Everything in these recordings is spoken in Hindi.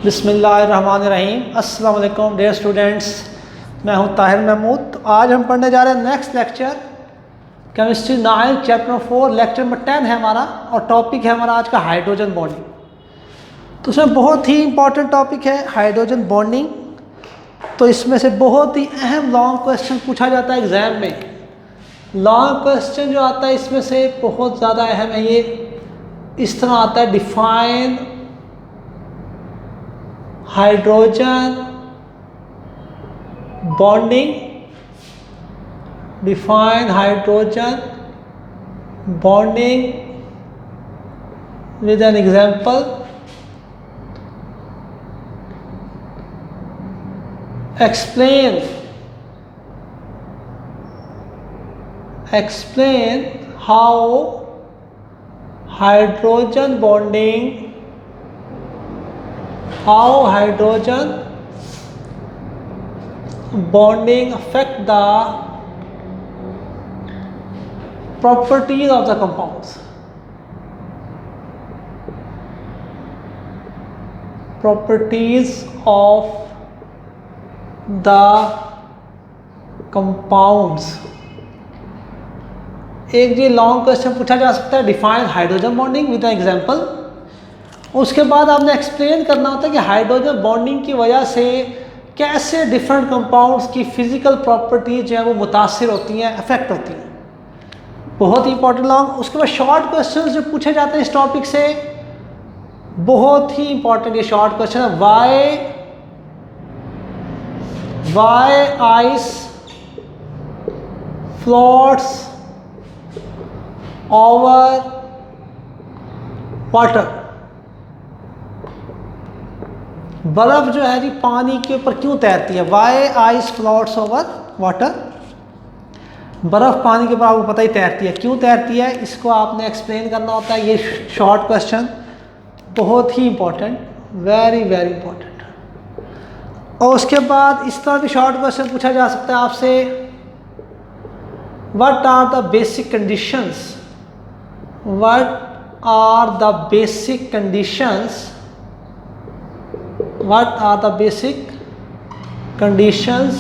बिस्मिल्लाहिर्रहमानिर्रहीम। अस्सलाम वालेकुम डियर स्टूडेंट्स, मैं हूं ताहिर महमूद। तो आज हम पढ़ने जा रहे हैं next lecture chemistry 9 chapter 4 lecture number 10 है हमारा, और टॉपिक है हमारा आज का हाइड्रोजन बॉन्डिंग। तो इसमें बहुत ही इंपॉर्टेंट टॉपिक है हाइड्रोजन बॉन्डिंग। तो इसमें से बहुत ही अहम लॉन्ग क्वेश्चन पूछा जाता है एग्ज़ाम में। लॉन्ग क्वेश्चन जो आता है इसमें से बहुत ज़्यादा अहम है। ये इस तरह आता है, define hydrogen bonding, define hydrogen bonding with an example, explain how hydrogen bonding affect the properties of the compounds. Properties of the compounds। एक जी लॉन्ग क्वेश्चन पूछा जा सकता है, define hydrogen bonding with an example. उसके बाद आपने एक्सप्लेन करना होता है कि हाइड्रोजन बॉन्डिंग की वजह से कैसे डिफरेंट कंपाउंड्स की फिजिकल प्रॉपर्टीज जो है वो मुतासिर होती हैं, अफेक्ट होती हैं। बहुत ही इंपॉर्टेंट लॉन्ग। उसके बाद शॉर्ट क्वेश्चन जो पूछे जाते हैं इस टॉपिक से, बहुत ही इंपॉर्टेंट ये शॉर्ट क्वेश्चन है। why ice floats over water। बर्फ जो है जी पानी के ऊपर क्यों तैरती है? why ice floats over water। बर्फ पानी के ऊपर आपको पता ही तैरती है, क्यों तैरती है इसको आपने एक्सप्लेन करना होता है। ये शॉर्ट क्वेश्चन बहुत ही इंपॉर्टेंट, वेरी वेरी इंपॉर्टेंट। और उसके बाद इस तरह भी शॉर्ट क्वेश्चन पूछा जा सकता है आपसे, what are the basic conditions, what are the basic conditions, what are the basic conditions,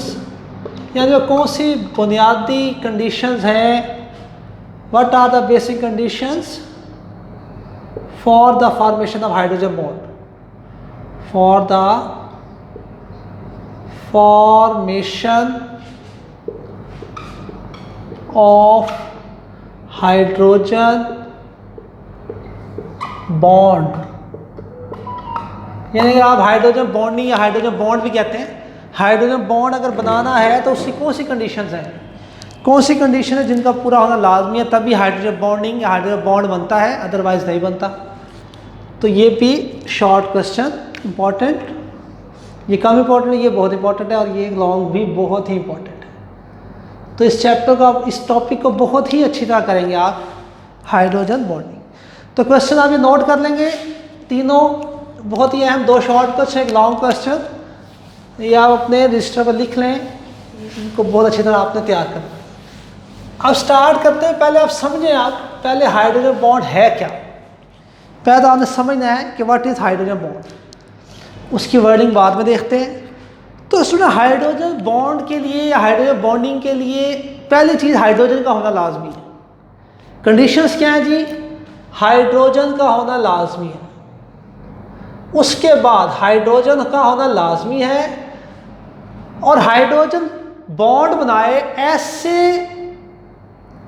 यानी कौन सी बुनियादी कंडीशंस हैं, what are the basic conditions for the formation of hydrogen bond, for the formation of hydrogen bond। यानी कि आप हाइड्रोजन बॉन्डिंग या हाइड्रोजन बॉन्ड भी कहते हैं। हाइड्रोजन बॉन्ड अगर बनाना है तो उसकी कौन सी कंडीशंस हैं, कौन सी कंडीशन है जिनका पूरा होना लाजमी है, तभी हाइड्रोजन बॉन्डिंग या हाइड्रोजन बॉन्ड बनता है, अदरवाइज नहीं बनता। तो ये भी शॉर्ट क्वेश्चन इंपॉर्टेंट। ये कम इंपॉर्टेंट है, ये बहुत इंपॉर्टेंट है, और ये लॉन्ग भी बहुत ही इंपॉर्टेंट है। तो इस चैप्टर का, इस टॉपिक को बहुत ही अच्छी तरह करेंगे आप, हाइड्रोजन बॉन्डिंग। तो क्वेश्चन आप ये नोट कर लेंगे, तीनों बहुत ही अहम, दो शॉर्ट क्वेश्चन एक लॉन्ग क्वेश्चन। ये आप अपने रजिस्टर पर लिख लें, इनको बहुत अच्छी तरह आपने तैयार करना। अब स्टार्ट करते हैं। पहले आप समझें, आप पहले हाइड्रोजन बॉन्ड है क्या। पहले तो आपने समझना है कि व्हाट इज़ हाइड्रोजन बॉन्ड, उसकी वर्डिंग बाद में देखते हैं। तो स्टूडेंट, हाइड्रोजन बॉन्ड के लिए या हाइड्रोजन बॉन्डिंग के लिए पहली चीज़ हाइड्रोजन का होना लाजमी है। कंडीशंस क्या है जी? हाइड्रोजन का होना लाजमी है। उसके बाद हाइड्रोजन का होना लाजमी है, और हाइड्रोजन बॉन्ड बनाए ऐसे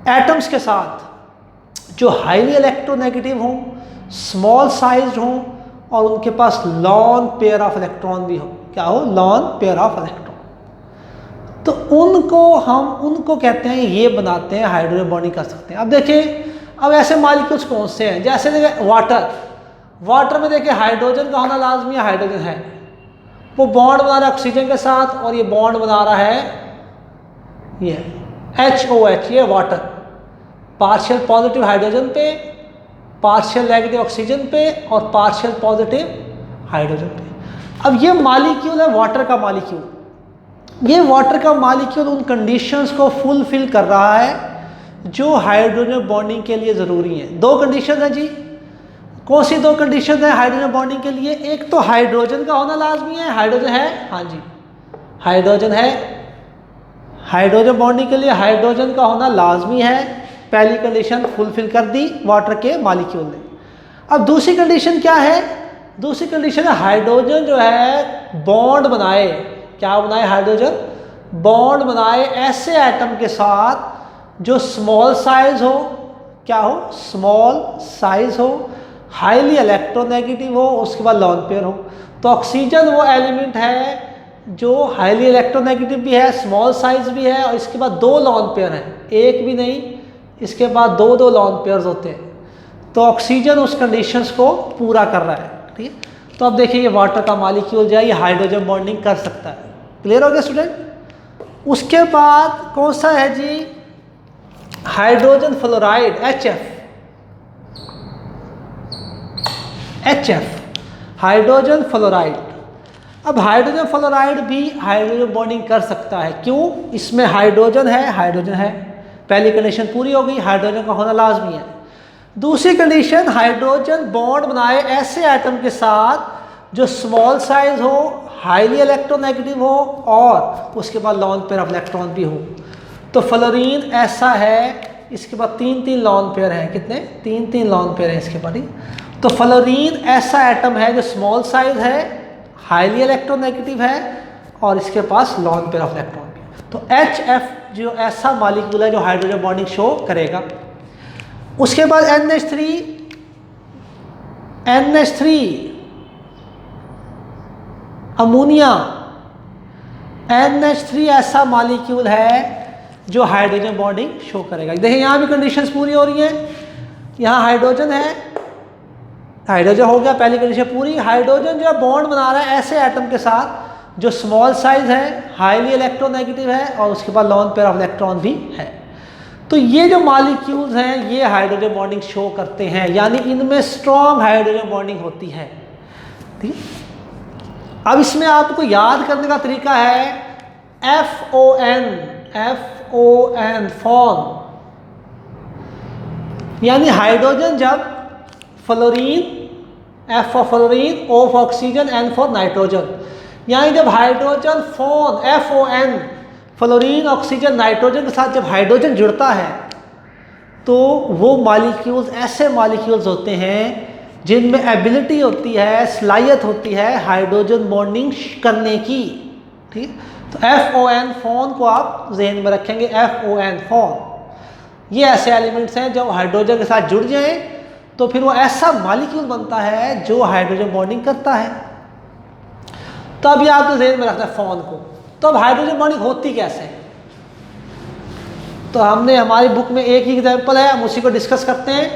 एटम्स के साथ जो हाईली इलेक्ट्रोनेगेटिव हों, स्मॉल साइज हों, और उनके पास लॉन पेयर ऑफ इलेक्ट्रॉन भी हो। क्या हो? Lone pair of electron. तो उनको कहते हैं, ये बनाते हैं हाइड्रोजन बॉन्डिंग कर सकते हैं। अब देखिए, अब ऐसे मॉलिक्यूल्स कौन से हैं, जैसे देखिए वाटर में देखिए हाइड्रोजन का होना लाजमी है, हाइड्रोजन है, वो बॉन्ड बना रहा है ऑक्सीजन के साथ, और ये बॉन्ड बना रहा है ये HOH, ये वाटर, पार्शियल पॉजिटिव हाइड्रोजन पे, पार्शियल नेगेटिव ऑक्सीजन पे, और पार्शियल पॉजिटिव हाइड्रोजन पे। अब ये मॉलिक्यूल है वाटर का मॉलिक्यूल। ये वाटर का मॉलिक्यूल उन कंडीशंस को फुलफिल कर रहा है जो हाइड्रोजन बॉन्डिंग के लिए ज़रूरी है। दो कंडीशन है जी, कौन सी दो कंडीशन है हाइड्रोजन बॉन्डिंग के लिए? एक तो हाइड्रोजन का होना लाजमी है, हाइड्रोजन है, हाँ जी हाइड्रोजन है, हाइड्रोजन बॉन्डिंग के लिए हाइड्रोजन का होना लाजमी है, पहली कंडीशन फुलफिल कर दी वाटर के मॉलिक्यूल ने। अब दूसरी कंडीशन क्या है? दूसरी कंडीशन है हाइड्रोजन जो है बॉन्ड बनाए, क्या बनाए? हाइड्रोजन बॉन्ड बनाए ऐसे एटम के साथ जो स्मॉल साइज हो, क्या हो? स्मॉल साइज हो, हाईली इलेक्ट्रोनेगेटिव हो, उसके बाद लॉन पेयर हो। तो ऑक्सीजन वो एलिमेंट है जो हाईली इलेक्ट्रोनेगेटिव भी है, स्मॉल साइज भी है, और इसके बाद दो लॉन पेयर हैं, एक भी नहीं, इसके बाद दो दो लॉन पेयर्स होते हैं। तो ऑक्सीजन उस कंडीशंस को पूरा कर रहा है, ठीक है। तो अब देखिए ये वाटर का मॉलिक्यूल जो है ये हाइड्रोजन बॉन्डिंग कर सकता है। क्लियर हो गया स्टूडेंट? उसके बाद कौन सा है जी? Hydrogen fluoride, HF, hydrogen fluoride. अब हाइड्रोजन फ्लोराइड भी हाइड्रोजन बॉन्डिंग कर सकता है। क्यों? इसमें हाइड्रोजन है, हाइड्रोजन है, पहली कंडीशन पूरी हो गई, हाइड्रोजन का होना लाजमी है। दूसरी कंडीशन हाइड्रोजन बॉन्ड बनाए ऐसे एटम के साथ जो स्मॉल साइज हो, हाईली इलेक्ट्रोनेगेटिव हो, और उसके बाद लॉन पेयर ऑफ इलेक्ट्रॉन भी हो। तो फ्लोरीन ऐसा है, इसके बाद तीन तीन लॉन पेयर हैं, कितने? तीन तीन लॉन पेयर हैं इसके बाद ही। तो फ्लोरीन ऐसा एटम है जो स्मॉल साइज है, हाईली इलेक्ट्रोनेगेटिव है, और इसके पास लॉन पेयर ऑफ इलेक्ट्रॉन भी है। तो HF जो ऐसा मॉलिक्यूल है जो हाइड्रोजन बॉन्डिंग शो करेगा। उसके बाद NH3 अमोनिया, NH3 ऐसा मॉलिक्यूल है जो हाइड्रोजन बॉन्डिंग शो करेगा। देखिए यहाँ भी कंडीशंस पूरी हो रही हैं, यहाँ हाइड्रोजन है, हाइड्रोजन हो गया, पहली कंडीशन पूरी। हाइड्रोजन जो बॉन्ड बना रहा है ऐसे एटम के साथ जो स्मॉल साइज है, हाईली इलेक्ट्रोनेगेटिव है, और उसके बाद लॉन पेयर ऑफ इलेक्ट्रॉन भी है। तो ये जो मॉलिक्यूल्स हैं ये हाइड्रोजन बॉन्डिंग शो करते हैं, यानी इनमें स्ट्रॉन्ग हाइड्रोजन बॉन्डिंग होती है, ठीक है। अब इसमें आपको याद करने का तरीका है FON फॉन, यानी हाइड्रोजन जब fluorine, F for fluorine, O for oxygen, N for nitrogen, यानी जब hydrogen FON fluorine, oxygen, nitrogen के साथ जब हाइड्रोजन जुड़ता है तो वो मॉलिक्यूल्स ऐसे मॉलिक्यूल्स होते हैं जिनमें एबिलिटी होती है, सलाहियत होती है हाइड्रोजन बॉन्डिंग करने की, ठीक। तो FON फॉन को आप जहन में रखेंगे, FON फॉन। ये ऐसे एलिमेंट्स हैं जो हाइड्रोजन के साथ जुड़ जाएं तो फिर वो ऐसा मॉलिक्यूल बनता है जो हाइड्रोजन बॉन्डिंग करता है। तो अब ये आपको जहन में रखना है फॉन को। तो अब हाइड्रोजन बॉन्डिंग होती कैसे? तो हमने हमारी बुक में एक ही एग्जाम्पल है, हम उसी को डिस्कस करते हैं।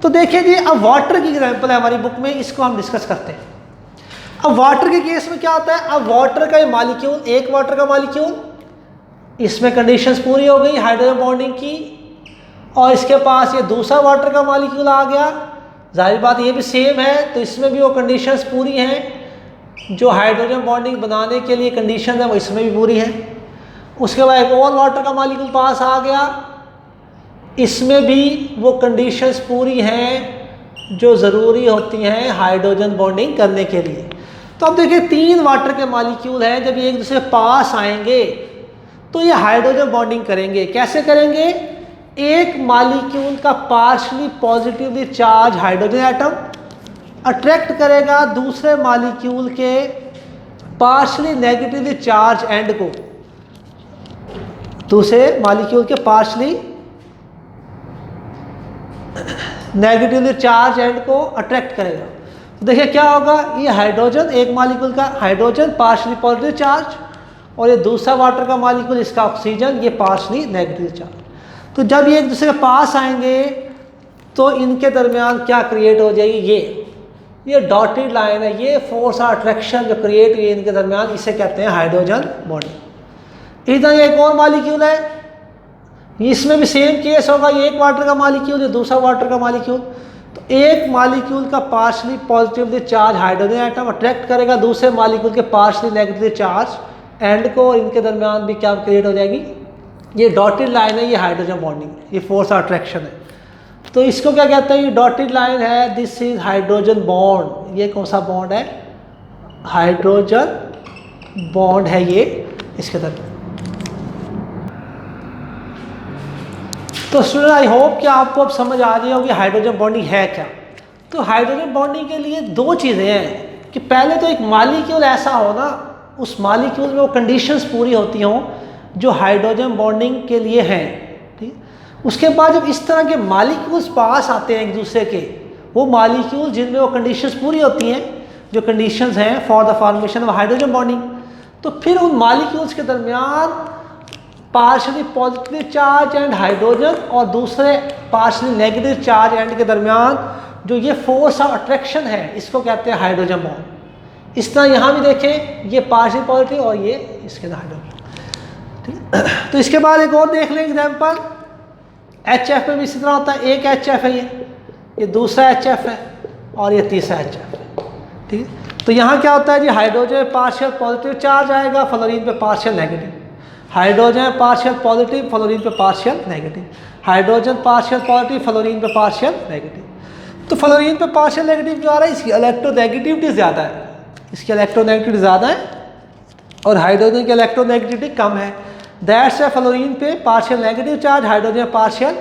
तो देखिए जी, अब वाटर की एग्जाम्पल है हमारी बुक में, इसको हम डिस्कस करते हैं। अब वाटर के केस में क्या होता है? अब वाटर का ये मॉलिक्यूल, एक वाटर का मॉलिक्यूल, इसमें कंडीशंस पूरी हो गई हाइड्रोजन बॉन्डिंग की, और इसके पास ये दूसरा वाटर का मॉलिक्यूल आ गया, जाहिर बात ये भी सेम है, तो इसमें भी वो कंडीशंस पूरी हैं जो हाइड्रोजन बॉन्डिंग बनाने के लिए कंडीशन है वो इसमें भी पूरी है। उसके बाद एक और वाटर का मॉलिक्यूल पास आ गया, इसमें भी वो कंडीशंस पूरी हैं जो ज़रूरी होती हैं हाइड्रोजन बॉन्डिंग करने के लिए। तो अब देखिए तीन वाटर के मॉलिक्यूल हैं, जब ये एक दूसरे पास आएंगे तो ये हाइड्रोजन बॉन्डिंग करेंगे। कैसे करेंगे? एक मॉलिक्यूल का partially positively charge hydrogen atom attract करेगा दूसरे मॉलिक्यूल के पार्शली नेगेटिवली चार्ज एंड को, दूसरे मॉलिक्यूल के पार्शली नेगेटिवली चार्ज एंड को अट्रैक्ट करेगा। तो देखिए क्या होगा, ये हाइड्रोजन, एक मॉलिक्यूल का हाइड्रोजन पार्शली पॉजिटिव चार्ज, और ये दूसरा वाटर का मॉलिक्यूल इसका ऑक्सीजन, ये पार्शली नेगेटिव चार्ज। तो जब ये एक दूसरे के पास आएंगे तो इनके दरमियान क्या क्रिएट हो जाएगी? ये डॉटेड लाइन है, ये फोर्स ऑफ अट्रैक्शन जो क्रिएट हुई इनके दरमियान, इसे कहते हैं हाइड्रोजन बॉन्डिंग। इधर एक और मॉलिक्यूल है, इसमें भी सेम केस होगा, ये एक वाटर का मॉलिक्यूल, ये दूसरा वाटर का मॉलिक्यूल। तो एक मॉलिक्यूल का partially positively charge hydrogen atom attract करेगा दूसरे मॉलिक्यूल के पार्शली नेगेटिवली चार्ज एंड को, और इनके दरमियान भी क्या क्रिएट हो जाएगी? ये डॉटेड लाइन है, ये हाइड्रोजन बॉन्डिंग, ये फोर्स ऑफ अट्रैक्शन है। तो इसको क्या कहते हैं, ये डॉटेड लाइन है, दिस इज हाइड्रोजन बॉन्ड। ये कौन सा बॉन्ड है, हाइड्रोजन बॉन्ड है ये इसके दरमियान। तो स्टूडेंट आई होप कि आपको अब समझ आ रही होगी हाइड्रोजन बॉन्डिंग है क्या। तो हाइड्रोजन बॉन्डिंग के लिए दो चीज़ें हैं कि पहले तो एक मॉलिक्यूल ऐसा हो ना, उस मॉलिक्यूल में वो कंडीशंस पूरी होती हों जो हाइड्रोजन बॉन्डिंग के लिए हैं, ठीक। उसके बाद जब इस तरह के मॉलिक्यूल्स पास आते हैं एक दूसरे के, वो मॉलिक्यूल जिनमें वो कंडीशंस पूरी होती हैं, जो कंडीशंस हैं for the formation of hydrogen bonding, तो फिर उन मॉलिक्यूल्स के दरमियान partially positive charge and hydrogen और दूसरे पार्शली नेगेटिव चार्ज एंड के दरमियान जो ये फोर्स ऑफ अट्रैक्शन है, इसको कहते हैं हाइड्रोजन बॉन्ड। इस तरह यहाँ भी देखें, ये पार्शली पॉजिटिव और ये इसके अंदर हाइड्रोजन, ठीक। तो इसके बाद एक और देख लें एग्जाम्पल, HF में भी इसी तरह होता है, एक HF है ये दूसरा HF है और ये तीसरा HF है, ठीक है। तो यहाँ क्या होता है जी, हाइड्रोजन पार्शियल पॉजिटिव चार्ज आएगा, फ्लोरीन पे partial negative, hydrogen partial positive, fluorine पे partial negative, hydrogen partial positive, fluorine पे पार्शियल नेगेटिव। तो फ्लोरीन पे पार्शियल नेगेटिव जो आ रहा है, इसकी इलेक्ट्रोनेगेटिविटी ज़्यादा है, इसकी इलेक्ट्रोनेगेटिविटी ज़्यादा है और हाइड्रोजन की इलेक्ट्रोनेगेटिविटी कम है। दैट्स है फ्लोरीन पे partial negative charge, hydrogen partial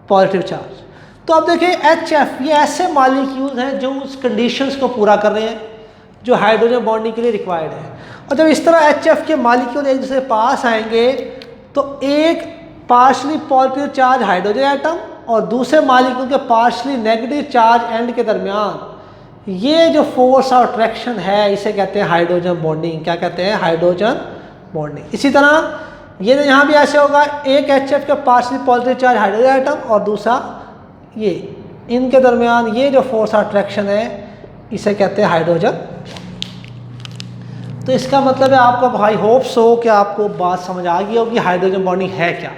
positive charge. तो अब देखिए HF, ये ऐसे मॉलिक्यूल्स हैं जो उस कंडीशंस को पूरा कर रहे हैं जो हाइड्रोजन बॉन्डिंग के लिए रिक्वायर्ड है। और जब इस तरह HF के मॉलिक्यूल एक दूसरे पास आएंगे तो एक partially positive charge hydrogen atom और दूसरे मॉलिक्यूल के पार्शली नेगेटिव चार्ज एंड के दरमियान ये जो फोर्स ऑफ अट्रैक्शन है, इसे कहते हैं हाइड्रोजन बॉन्डिंग। क्या कहते हैं, हाइड्रोजन बॉन्डिंग। इसी तरह ये यहाँ भी ऐसे होगा, एक HF के partially positive charge hydrogen atom और दूसरा ये, इनके दरमियान ये जो फोर्स ऑफ अट्रैक्शन है इसे कहते हैं हाइड्रोजन। तो इसका मतलब है आपको, आई होप सो कि आपको बात समझ आ गई होगी हाइड्रोजन बॉन्डिंग है क्या।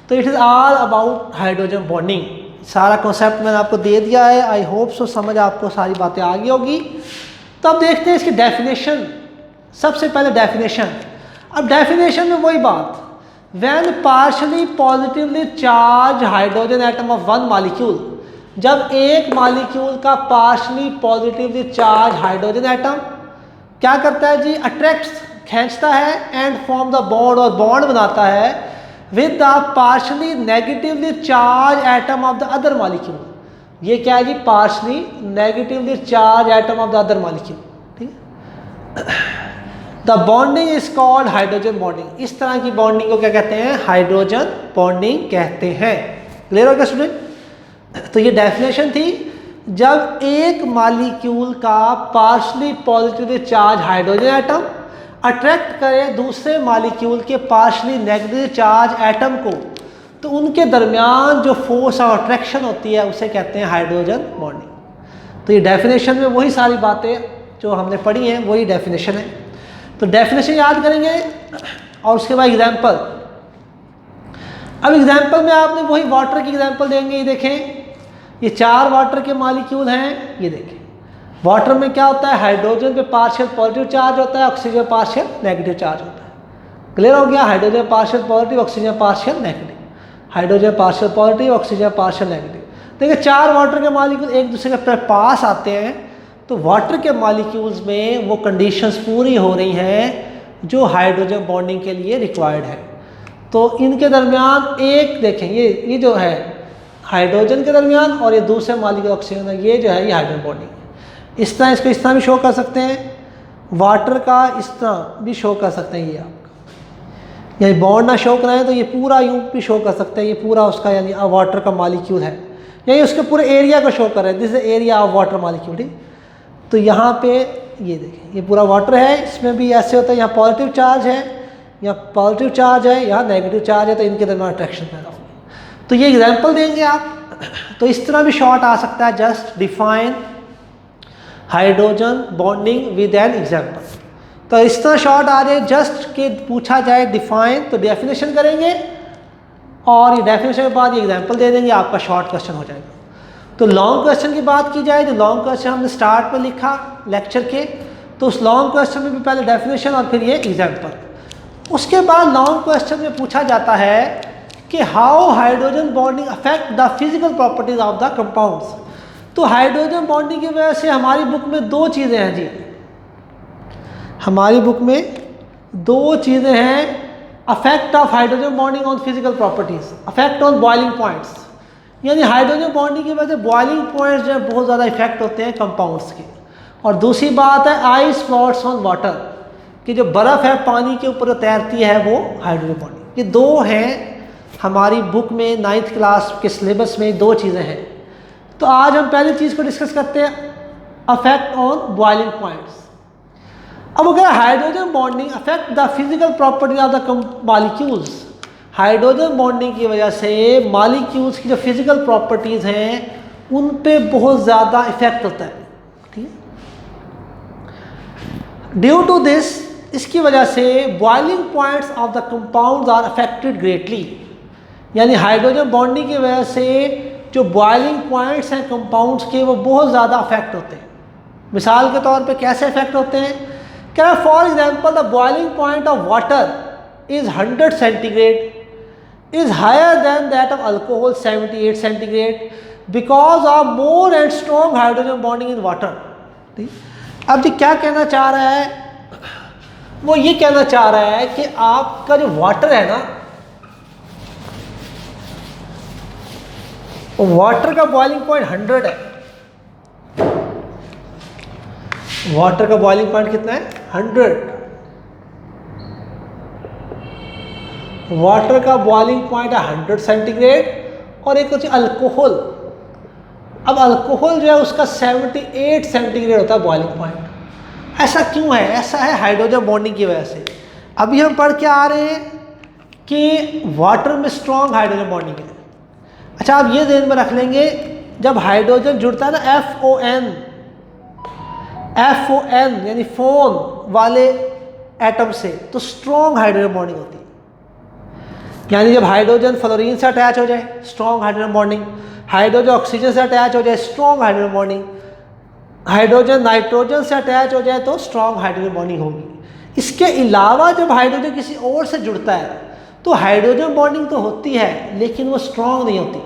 तो it is all about hydrogen bonding, सारा कॉन्सेप्ट मैंने आपको दे दिया है। आई होप सो समझ आपको सारी बातें आ गई होगी। तो अब देखते हैं इसकी डेफिनेशन। सबसे पहले डेफिनेशन, अब डेफिनेशन में वही बात, when partially positively charge hydrogen atom of one molecule, जब एक मॉलिक्यूल का partially positively charge hydrogen atom क्या करता है जी, अट्रैक्ट्स, खींचता है एंड फॉर्म द बॉन्ड, और बॉन्ड बनाता है with the partially negatively charge atom of the other molecule. ये क्या है जी, partially negatively charge atom of the other molecule, ठीक है। The bonding is called hydrogen bonding. इस तरह की बॉन्डिंग को क्या कहते हैं, हाइड्रोजन बॉन्डिंग कहते हैं। क्लियर हो गया स्टूडेंट। तो ये डेफिनेशन थी, जब एक मॉलिक्यूल का partially positively charge hydrogen atom attract करे दूसरे मॉलिक्यूल के पार्शली नेगेटिव चार्ज एटम को, तो उनके दरमियान जो फोर्स ऑफ अट्रैक्शन होती है उसे कहते हैं हाइड्रोजन बॉन्डिंग। तो ये डेफिनेशन में वही सारी बातें जो हमने पढ़ी हैं वही डेफिनेशन है। तो डेफिनेशन याद करेंगे और उसके बाद एग्जाम्पल। अब एग्जाम्पल में आपने वही वाटर की एग्जाम्पल देंगे। ये देखें, ये 4 वाटर के मॉलिक्यूल हैं। ये देखें, वाटर में क्या होता है, हाइड्रोजन पे पार्शियल पॉजिटिव चार्ज होता है, ऑक्सीजन पार्शियल नेगेटिव चार्ज होता है। क्लियर हो गया, hydrogen partial positive, oxygen partial negative, hydrogen partial positive, oxygen partial negative. देखिए 4 वाटर के मॉलिक्यूल एक दूसरे के पास आते हैं, तो वाटर के मॉलिक्यूल्स में वो कंडीशंस पूरी हो रही हैं जो हाइड्रोजन बॉन्डिंग के लिए रिक्वायर्ड है। तो इनके दरमियान एक देखें, ये जो है हाइड्रोजन के दरमियान और ये दूसरे मॉलिक्यूल ऑक्सीजन है, ये जो है ये हाइड्रोजन बॉन्डिंग है। इस तरह इसको इस तरह भी शो कर सकते हैं, वाटर का इस तरह भी शो कर सकते हैं। ये आपका यानी बॉन्ड ना शो कराएं तो ये पूरा यूं भी शो कर सकते हैं, ये पूरा उसका यानी वाटर का मॉलिक्यूल है, यानी उसके पूरे एरिया को शो कर रहे हैं, this is area of water molecule. ठीक, तो यहाँ पे ये देखें, ये पूरा वाटर है, इसमें भी ऐसे होता है, यहाँ पॉजिटिव चार्ज है, यहाँ पॉजिटिव चार्ज है, यहाँ नेगेटिव चार्ज है, तो इनके दरमियान अट्रैक्शन पैदा होगी। तो ये एग्जाम्पल देंगे आप, तो इस तरह भी शॉर्ट आ सकता है, just define hydrogen bonding with an example. तो इस तरह शॉर्ट आ जाए, जस्ट के पूछा जाए डिफाइन तो डेफिनेशन करेंगे और ये डेफिनेशन के बाद ये एग्जाम्पल दे देंगे, आपका शॉर्ट क्वेश्चन हो जाएगा। तो लॉन्ग क्वेश्चन की बात की जाए, तो लॉन्ग क्वेश्चन हमने स्टार्ट में लिखा लेक्चर के, तो उस लॉन्ग क्वेश्चन में भी पहले डेफिनेशन और फिर ये एग्जाम्पल। उसके बाद लॉन्ग क्वेश्चन में पूछा जाता है कि how hydrogen bonding affect the physical properties of the compounds. तो हाइड्रोजन बॉन्डिंग की वजह से हमारी बुक में दो चीज़ें हैं जी, हमारी बुक में दो चीज़ें हैं। Affect of hydrogen bonding on physical properties, affect on boiling points, यानी हाइड्रोजन बॉन्डिंग की वजह से बॉइलिंग पॉइंट्स जो है बहुत ज़्यादा इफेक्ट होते हैं कंपाउंड्स के। और दूसरी बात है आइस फ्लोट्स ऑन वाटर, कि जो बर्फ़ है पानी के ऊपर तैरती है वो हाइड्रोजन बॉन्डिंग। ये दो हैं हमारी बुक में 9th क्लास के सिलेबस में, दो चीज़ें हैं। तो आज हम पहली चीज़ को डिस्कस करते हैं, अफेक्ट ऑन बॉइलिंग पॉइंट्स। अब अगर hydrogen bonding affect the physical property of the molecules, hydrogen bonding की वजह से मॉलिक्यूल्स की जो फिजिकल प्रॉपर्टीज़ हैं उन पे बहुत ज़्यादा इफेक्ट होता है, ठीक है। ड्यू टू दिस, इसकी वजह से boiling points of the compounds are affected greatly, यानी हाइड्रोजन बॉन्डिंग की वजह से जो बॉइलिंग पॉइंट्स हैं कंपाउंड्स के वो बहुत ज़्यादा अफेक्ट होते हैं। मिसाल के तौर पे कैसे अफेक्ट होते हैं, क्या for example the boiling point of water is 100 centigrade is higher than that of alcohol 78 centigrade because of more and strong hydrogen bonding in water. ठीक, अब जी क्या कहना चाह रहा है, वो ये कहना चाह रहा है कि आपका जो वाटर है ना, वाटर का बॉइलिंग पॉइंट 100 है। वाटर का बॉइलिंग पॉइंट कितना है, 100। वाटर का बॉइलिंग पॉइंट है 100 सेंटीग्रेड और एक होती है अल्कोहल। अब अल्कोहल जो है उसका 78 सेंटीग्रेड होता है बॉइलिंग पॉइंट। ऐसा क्यों है, ऐसा है हाइड्रोजन बॉन्डिंग की वजह से। अभी हम पढ़ के आ रहे हैं कि वाटर में स्ट्रॉन्ग हाइड्रोजन बॉन्डिंग है। अच्छा, आप ये ध्यान में रख लेंगे, जब हाइड्रोजन जुड़ता है ना FON यानी फोन वाले एटम से, तो स्ट्रॉन्ग हाइड्रोजन बॉन्डिंग होती है। यानी जब हाइड्रोजन फ्लोरीन से अटैच हो जाए strong hydrogen bonding, hydrogen oxygen से अटैच हो जाए strong hydrogen bonding, hydrogen nitrogen से अटैच हो जाए तो स्ट्रॉन्ग हाइड्रोजन बॉन्डिंग होगी। इसके अलावा जब हाइड्रोजन किसी और से जुड़ता है तो हाइड्रोजन बॉन्डिंग तो होती है लेकिन वो स्ट्रॉन्ग नहीं होती,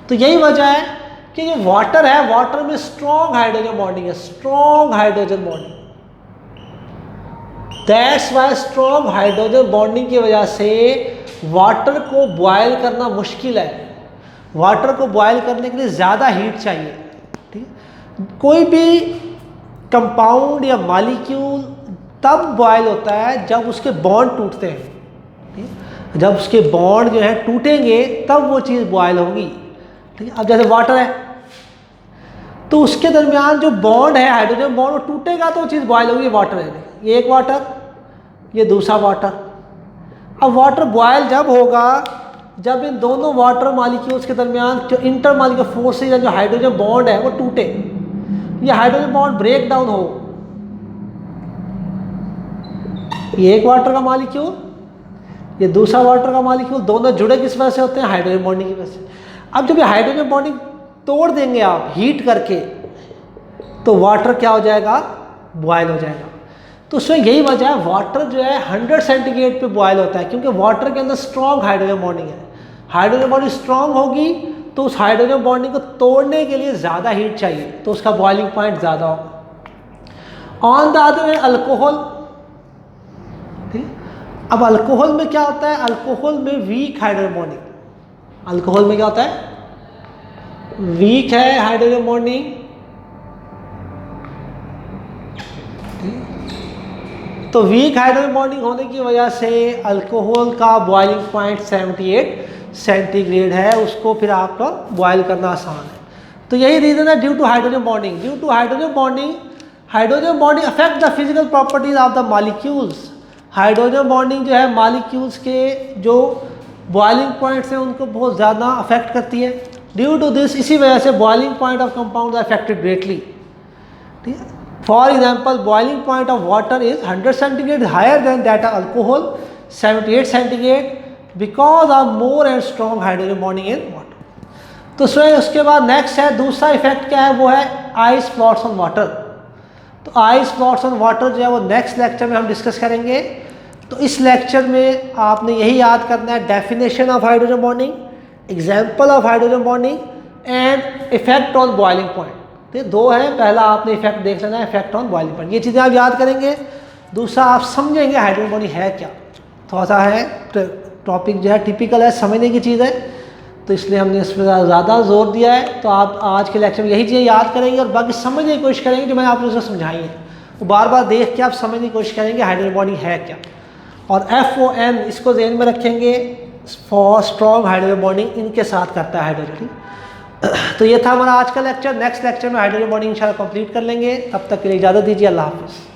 तो यही वजह है कि जो वाटर है, वाटर में स्ट्रॉन्ग हाइड्रोजन बॉन्डिंग है, strong hydrogen bonding. That's why strong hydrogen bonding की वजह से वाटर को बॉयल करना मुश्किल है। वाटर को बॉयल करने के लिए ज़्यादा हीट चाहिए, ठीक है। कोई भी कंपाउंड या मॉलिक्यूल तब बॉयल होता है जब उसके बॉन्ड टूटते हैं, ठीक है। जब उसके बॉन्ड जो है टूटेंगे तब वो चीज़ बॉयल होगी, ठीक है। अब जैसे वाटर है तो उसके दरमियान जो बॉन्ड है हाइड्रोजन बॉन्ड वो टूटेगा तो वो चीज़ बॉयल होगी। वाटर है, ये एक वाटर, ये दूसरा वाटर। अब वाटर बॉयल जब होगा जब इन दोनों वाटर मॉलिक्यूल्स के दरमियान जो इंटर मॉलिक्यूलर फोर्सेज है, जो हाइड्रोजन बॉन्ड है वो टूटे, ये हाइड्रोजन बॉन्ड ब्रेक डाउन हो। ये एक वाटर का मॉलिक्यूल, ये दूसरा वाटर का मॉलिक्यूल, दोनों जुड़े किस वजह से होते हैं, हाइड्रोजन बॉन्डिंग की वजह से। अब जब ये हाइड्रोजन बॉन्डिंग तोड़ देंगे आप हीट करके, तो वाटर क्या हो जाएगा, बॉयल हो जाएगा। तो उसमें यही वजह है वाटर जो है 100 सेंटीग्रेड पे बॉयल होता है, क्योंकि वाटर के अंदर स्ट्रॉन्ग हाइड्रोजन बॉन्डिंग है। हाइड्रोजन बॉन्डिंग स्ट्रॉन्ग होगी तो उस हाइड्रोजन बॉन्डिंग को तोड़ने के लिए ज़्यादा हीट चाहिए, तो उसका बॉइलिंग पॉइंट ज़्यादा होगा। On the other hand alcohol, ठीक। अब अल्कोहल में क्या होता है, अल्कोहल में वीक हाइड्रोजन बॉन्डिंग, अल्कोहल में क्या होता है, वीक है हाइड्रोजन बॉन्डिंग। तो वीक हाइड्रोजन बॉन्डिंग होने की वजह से अल्कोहल का बॉइलिंग पॉइंट 78 सेंटीग्रेड है, उसको फिर आपका बॉयल करना आसान है। तो यही रीज़न है, due to hydrogen bonding. Due to hydrogen bonding affect the physical properties of the molecules. Hydrogen bonding जो है मॉलिक्यूल्स के जो बॉइलिंग पॉइंट्स हैं उनको बहुत ज़्यादा अफेक्ट करती है। ड्यू टू दिस, इसी वजह से boiling point of compound affected greatly, ठीक है। For example boiling point of water is 100 centigrade higher than that of alcohol 78 centigrade because of more and strong hydrogen bonding in water. तो उसके बाद नेक्स्ट है, दूसरा इफेक्ट क्या है, वो है आइस फ्लोट्स ऑन वाटर। तो आइस फ्लोट्स ऑन वाटर जो है वो नेक्स्ट लेक्चर में हम डिस्कस करेंगे। तो इस लेक्चर में आपने यही याद करना है, definition of hydrogen bonding, example of hydrogen bonding and effect on boiling point. तो दो है, पहला आपने इफेक्ट देख लेना है, इफेक्ट ऑन बॉइलिंग पॉइंट, ये चीज़ें आप याद करेंगे। दूसरा आप समझेंगे हाइड्रोजन बॉन्डिंग है क्या, थोड़ा सा है टॉपिक जो है टिपिकल है, समझने की चीज़ है, तो इसलिए हमने इस पर ज़्यादा जोर दिया है। तो आप आज के लेक्चर में यही चीज़ें याद करेंगे और बाकी समझने की कोशिश करेंगे जो मैंने आप लोगों को समझाई है, वो बार बार देख के आप समझने की कोशिश करेंगे हाइड्रोजन बॉन्डिंग है क्या। और FON इसको ध्यान में रखेंगे, फॉर स्ट्रॉन्ग हाइड्रोजन बॉन्डिंग, इनके साथ करता है हाइड्रोजन। तो ये था हमारा आज का लेक्चर। नेक्स्ट लेक्चर में हाइड्रोजन बॉन्डिंग इंशाल्लाह कंप्लीट कर लेंगे। तब तक के लिए इजाज़त दीजिए, अल्लाह हाफिज़।